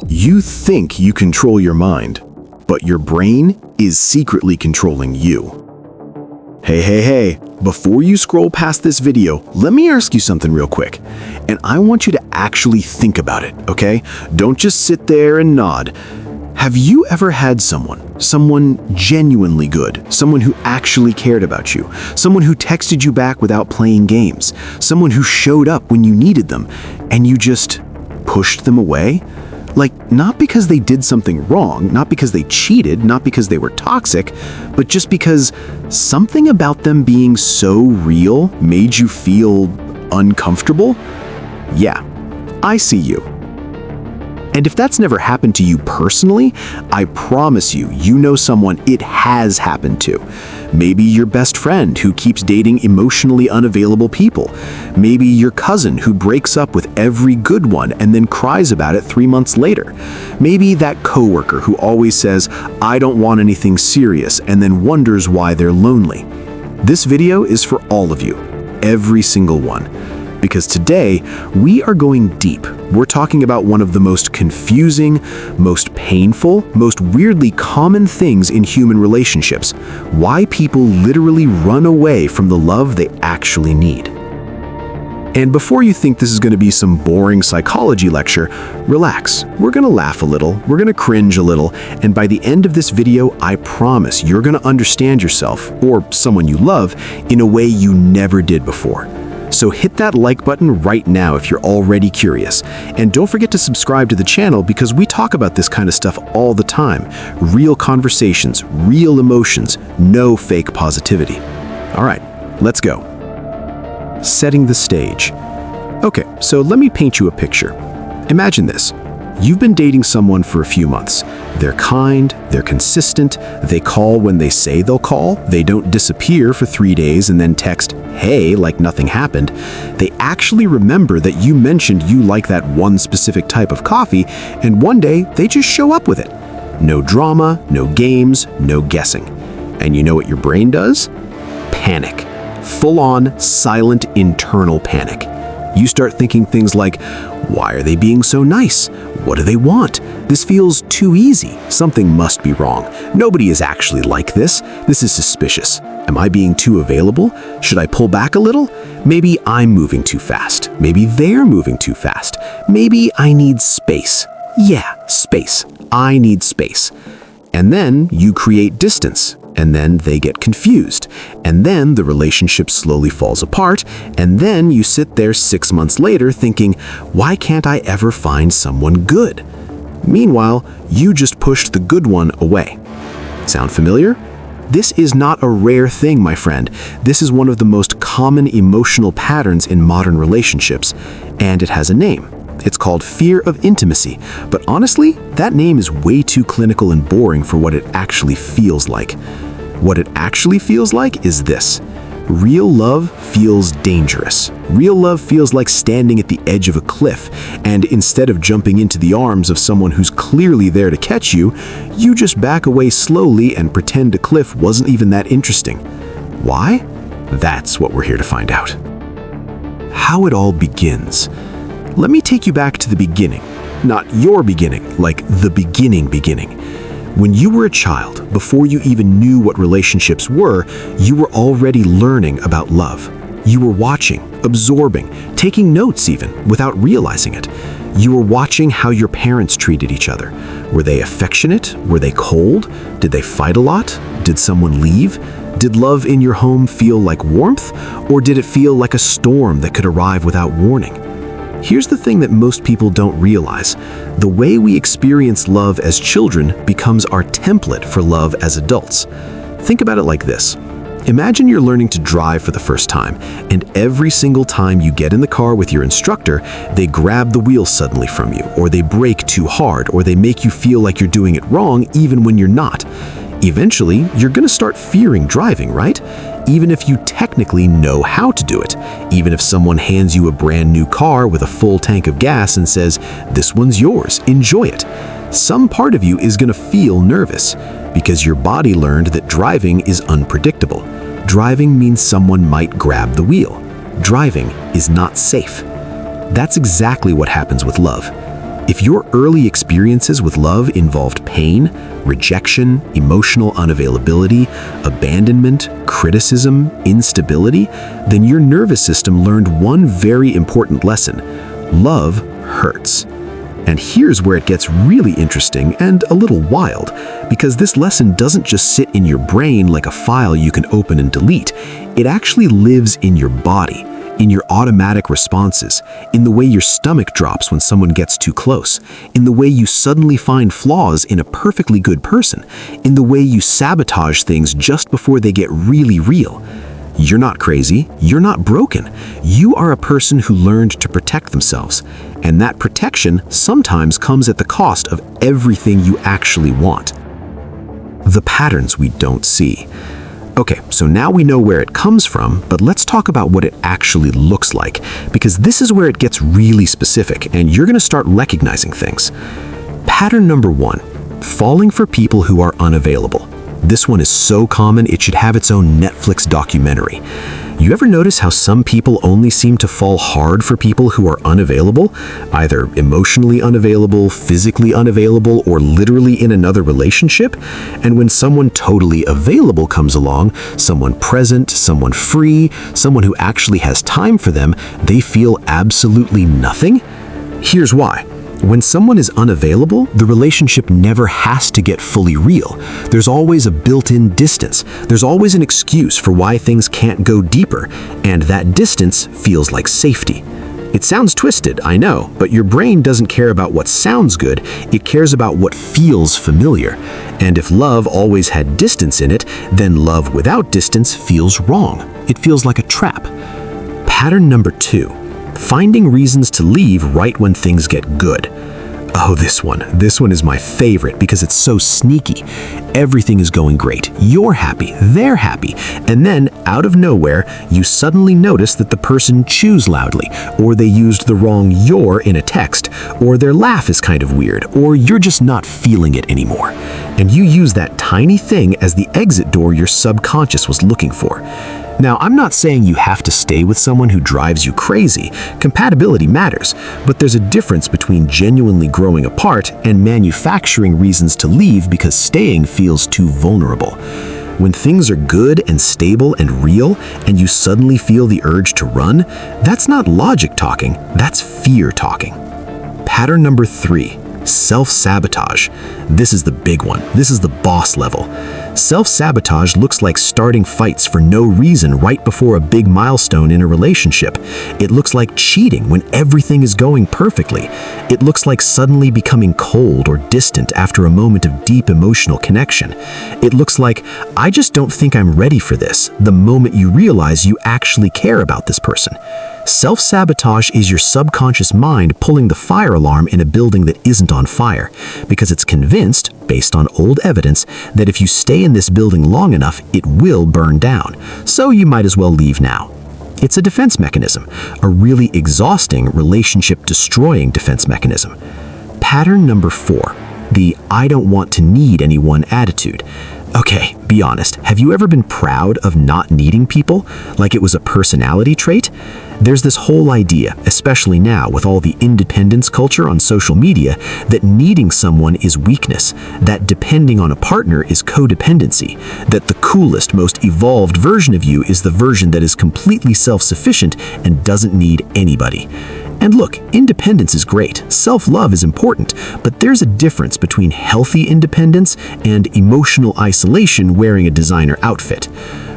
You think you control your mind, but your brain is secretly controlling you. Hey, before you scroll past this video, let me ask you something real quick. And I want you to actually think about it, okay? Don't just sit there and nod. Have you ever had someone genuinely good, someone who actually cared about you, someone who texted you back without playing games, someone who showed up when you needed them, and you just pushed them away? Like, not because they did something wrong, not because they cheated, not because they were toxic, but just because something about them being so real made you feel uncomfortable? Yeah, I see you. And if that's never happened to you personally, I promise you, you know someone it has happened to. Maybe your best friend who keeps dating emotionally unavailable people. Maybe your cousin who breaks up with every good one and then cries about it 3 months later. Maybe that coworker who always says, "I don't want anything serious," and then wonders why they're lonely. This video is for all of you, every single one. Because today, we are going deep. We're talking about one of the most confusing, most painful, most weirdly common things in human relationships. Why people literally run away from the love they actually need. And before you think this is going to be some boring psychology lecture, relax. We're going to laugh a little, we're going to cringe a little, and by the end of this video, I promise you're going to understand yourself, or someone you love, in a way you never did before. So hit that like button right now if you're already curious. And don't forget to subscribe to the channel because we talk about this kind of stuff all the time. Real conversations, real emotions, no fake positivity. All right, let's go. Setting the stage. Okay, so let me paint you a picture. Imagine this. You've been dating someone for a few months. They're kind, they're consistent, they call when they say they'll call, they don't disappear for 3 days and then text, "Hey," like nothing happened. They actually remember that you mentioned you like that one specific type of coffee, and one day they just show up with it. No drama, no games, no guessing. And you know what your brain does? Panic. Full-on, silent, internal panic. You start thinking things like, why are they being so nice? What do they want? This feels too easy. Something must be wrong. Nobody is actually like this. This is suspicious. Am I being too available? Should I pull back a little? Maybe I'm moving too fast. Maybe they're moving too fast. Maybe I need space. Yeah, space. I need space. And then you create distance. And then they get confused. And then the relationship slowly falls apart. And then you sit there 6 months later thinking, why can't I ever find someone good? Meanwhile, you just pushed the good one away. Sound familiar? This is not a rare thing, my friend. This is one of the most common emotional patterns in modern relationships. And it has a name. It's called fear of intimacy. But honestly, that name is way too clinical and boring for what it actually feels like. What it actually feels like is this. Real love feels dangerous. Real love feels like standing at the edge of a cliff, and instead of jumping into the arms of someone who's clearly there to catch you, you just back away slowly and pretend a cliff wasn't even that interesting. Why? That's what we're here to find out. How it all begins. Let me take you back to the beginning. Not your beginning, like the beginning. When you were a child, before you even knew what relationships were, you were already learning about love. You were watching, absorbing, taking notes even, without realizing it. You were watching how your parents treated each other. Were they affectionate? Were they cold? Did they fight a lot? Did someone leave? Did love in your home feel like warmth? Or did it feel like a storm that could arrive without warning? Here's the thing that most people don't realize. The way we experience love as children becomes our template for love as adults. Think about it like this. Imagine you're learning to drive for the first time, and every single time you get in the car with your instructor, they grab the wheel suddenly from you, or they brake too hard, or they make you feel like you're doing it wrong even when you're not. Eventually, you're going to start fearing driving, right? Even if you technically know how to do it. Even if someone hands you a brand new car with a full tank of gas and says, "This one's yours, enjoy it." Some part of you is going to feel nervous because your body learned that driving is unpredictable. Driving means someone might grab the wheel. Driving is not safe. That's exactly what happens with love. If your early experiences with love involved pain, rejection, emotional unavailability, abandonment, criticism, instability, then your nervous system learned one very important lesson: love hurts. And here's where it gets really interesting and a little wild, because this lesson doesn't just sit in your brain like a file you can open and delete. It actually lives in your body, in your automatic responses, in the way your stomach drops when someone gets too close, in the way you suddenly find flaws in a perfectly good person, in the way you sabotage things just before they get really real. You're not crazy, you're not broken. You are a person who learned to protect themselves, and that protection sometimes comes at the cost of everything you actually want. The patterns we don't see. Okay, so now we know where it comes from, but let's talk about what it actually looks like, because this is where it gets really specific, and you're going to start recognizing things. Pattern number 1, falling for people who are unavailable. This one is so common it should have its own Netflix documentary. You ever notice how some people only seem to fall hard for people who are unavailable? Either emotionally unavailable, physically unavailable, or literally in another relationship? And when someone totally available comes along, someone present, someone free, someone who actually has time for them, they feel absolutely nothing? Here's why. When someone is unavailable, the relationship never has to get fully real. There's always a built-in distance. There's always an excuse for why things can't go deeper, and that distance feels like safety. It sounds twisted, I know, but your brain doesn't care about what sounds good, it cares about what feels familiar. And if love always had distance in it, then love without distance feels wrong. It feels like a trap. Pattern number 2. Finding reasons to leave right when things get good. Oh, this one is my favorite because it's so sneaky. Everything is going great. You're happy, they're happy. And then, out of nowhere, you suddenly notice that the person chews loudly, or they used the wrong "you're" in a text, or their laugh is kind of weird, or you're just not feeling it anymore. And you use that tiny thing as the exit door your subconscious was looking for. Now, I'm not saying you have to stay with someone who drives you crazy. Compatibility matters, but there's a difference between genuinely growing apart and manufacturing reasons to leave because staying feels too vulnerable. When things are good and stable and real, and you suddenly feel the urge to run, that's not logic talking, that's fear talking. Pattern number 3. Self-sabotage. This is the big one. This is the boss level. Self-sabotage looks like starting fights for no reason right before a big milestone in a relationship. It looks like cheating when everything is going perfectly. It looks like suddenly becoming cold or distant after a moment of deep emotional connection. It looks like, I just don't think I'm ready for this, the moment you realize you actually care about this person. Self-sabotage is your subconscious mind pulling the fire alarm in a building that isn't on fire, because it's convinced, based on old evidence, that if you stay in this building long enough, it will burn down. So you might as well leave now. It's a defense mechanism, a really exhausting, relationship-destroying defense mechanism. Pattern number 4, the I don't want to need anyone attitude. Okay, be honest, have you ever been proud of not needing people, like it was a personality trait? There's this whole idea, especially now with all the independence culture on social media, that needing someone is weakness, that depending on a partner is codependency, that the coolest, most evolved version of you is the version that is completely self-sufficient and doesn't need anybody. And look, independence is great, self-love is important, but there's a difference between healthy independence and emotional isolation wearing a designer outfit.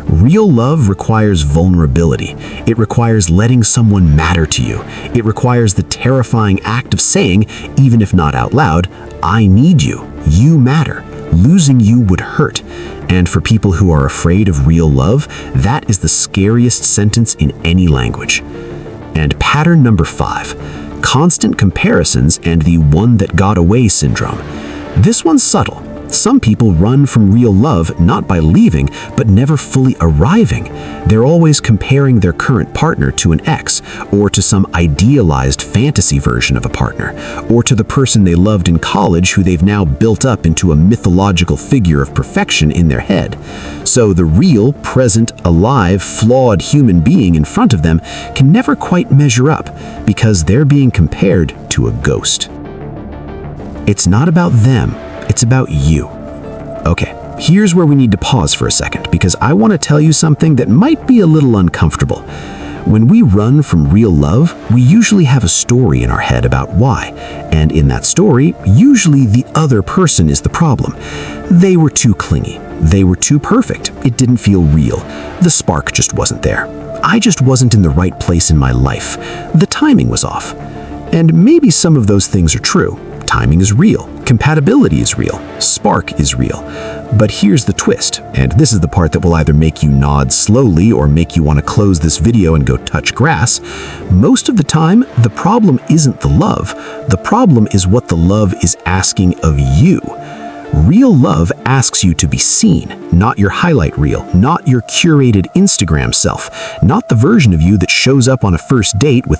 Real love requires vulnerability. It requires letting someone matter to you. It requires the terrifying act of saying, even if not out loud, I need you. You matter. Losing you would hurt. And for people who are afraid of real love, that is the scariest sentence in any language. And pattern number 5, constant comparisons and the one that got away syndrome. This one's subtle. Some people run from real love not by leaving, but never fully arriving. They're always comparing their current partner to an ex, or to some idealized fantasy version of a partner, or to the person they loved in college who they've now built up into a mythological figure of perfection in their head. So the real, present, alive, flawed human being in front of them can never quite measure up, because they're being compared to a ghost. It's not about them, it's about you. Okay, here's where we need to pause for a second, because I want to tell you something that might be a little uncomfortable. When we run from real love, we usually have a story in our head about why, and in that story, usually the other person is the problem. They were too clingy. They were too perfect. It didn't feel real. The spark just wasn't there. I just wasn't in the right place in my life. The timing was off. And maybe some of those things are true. Timing is real. Compatibility is real. Spark is real. But here's the twist, and this is the part that will either make you nod slowly or make you want to close this video and go touch grass. Most of the time, the problem isn't the love. The problem is what the love is asking of you. Real love asks you to be seen, not your highlight reel, not your curated Instagram self, not the version of you that shows up on a first date with